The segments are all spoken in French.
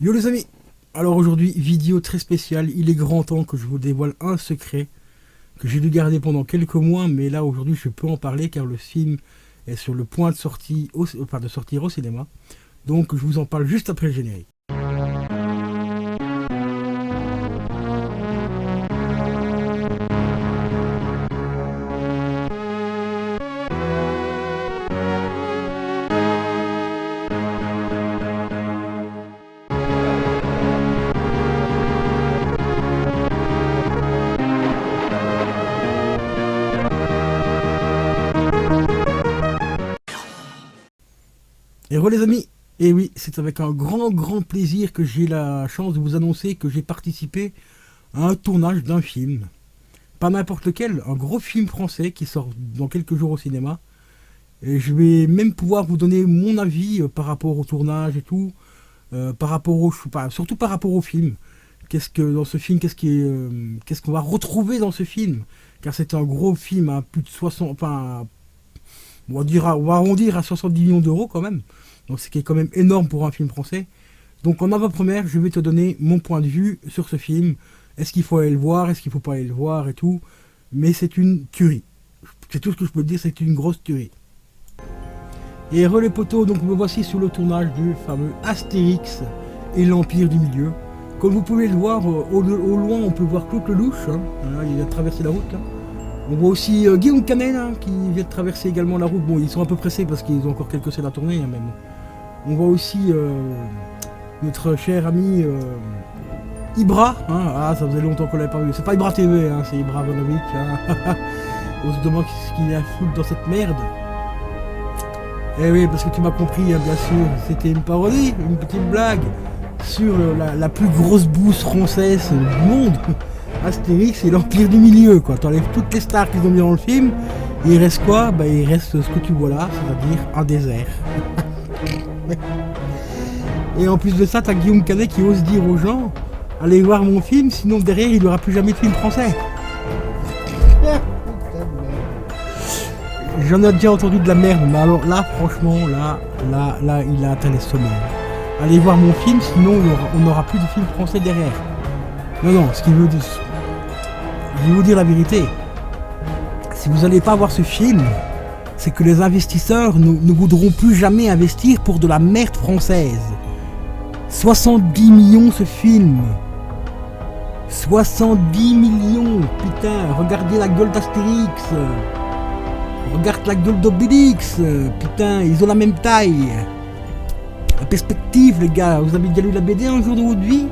Yo les amis, alors aujourd'hui vidéo très spéciale, il est grand temps que je vous dévoile un secret que j'ai dû garder pendant quelques mois, mais là aujourd'hui je peux en parler car le film est sur le point de de sortir au cinéma, donc je vous en parle juste après le générique. Et voilà les amis, et oui, c'est avec un grand plaisir que j'ai la chance de vous annoncer que j'ai participé à un tournage d'un film. Pas n'importe lequel, un gros film français qui sort dans quelques jours au cinéma. Et je vais même pouvoir vous donner mon avis par rapport au tournage et tout, par rapport surtout par rapport au film. Qu'est-ce que dans ce film, qu'est-ce qu'on va retrouver dans ce film? Car c'est un gros film à plus de 60, on va arrondir à 70 millions d'euros quand même. Donc c'est quand même énorme pour un film français. Donc en avant-première, je vais te donner mon point de vue sur ce film. Est-ce qu'il faut aller le voir, est-ce qu'il faut pas aller le voir et tout. Mais c'est une tuerie. C'est tout ce que je peux te dire, c'est une grosse tuerie. Et les poteaux, donc me voici sur le tournage du fameux Astérix et l'Empire du Milieu. Comme vous pouvez le voir, au loin on peut voir Claude Lelouch, hein, il vient de traverser la route là. On voit aussi Guillaume Canet hein, qui vient de traverser également la route. Bon, ils sont un peu pressés parce qu'ils ont encore quelques scènes à tourner, hein, même. On voit aussi notre cher ami Ibra. Hein. Ah, ça faisait longtemps qu'on l'avait pas vu. C'est pas Ibra TV, hein, c'est Ibra Vonovic. Hein. On se demande ce qu'il y a foutu dans cette merde. Eh oui, parce que tu m'as compris, hein, bien sûr. C'était une parodie, une petite blague sur la plus grosse bouse française du monde. Astérix et l'Empire du Milieu, quoi. T'enlèves toutes les stars qu'ils ont mis dans le film, et il reste quoi? Bah il reste ce que tu vois là, c'est-à-dire un désert. Et en plus de ça, t'as Guillaume Canet qui ose dire aux gens, allez voir mon film, sinon derrière il n'y aura plus jamais de film français. J'en ai déjà entendu de la merde, mais alors là, franchement, là, il a atteint les sommets. Allez voir mon film, sinon on n'aura plus de film français derrière. Non, ce qu'il veut dire... Je vais vous dire la vérité. Si vous n'allez pas voir ce film, c'est que les investisseurs ne voudront plus jamais investir pour de la merde française. 70 millions ce film. 70 millions. Putain, regardez la gueule d'Astérix. Regarde la gueule d'Obélix. Putain, ils ont la même taille. La perspective, les gars. Vous avez déjà lu la BD un jour de votre vie?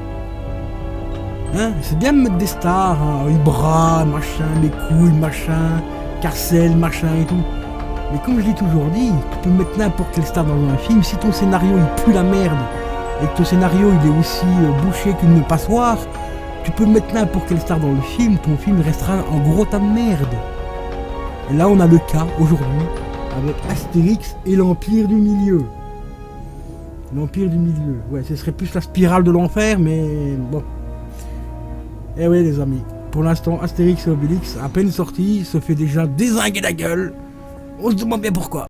Hein, c'est bien de mettre des stars, hein, Ibra, machin, les couilles, machin, Carcel, machin et tout. Mais comme je l'ai toujours dit, tu peux mettre n'importe quelle star dans un film, si ton scénario il pue la merde, et que ton scénario il est aussi bouché qu'une passoire, tu peux mettre n'importe quelle star dans le film, ton film restera un gros tas de merde. Et là on a le cas aujourd'hui, avec Astérix et l'Empire du Milieu. L'Empire du Milieu, ouais, ce serait plus la spirale de l'enfer, mais bon. Eh ouais les amis, pour l'instant Astérix et Obélix, à peine sorti, se fait déjà dézinguer la gueule. On se demande bien pourquoi.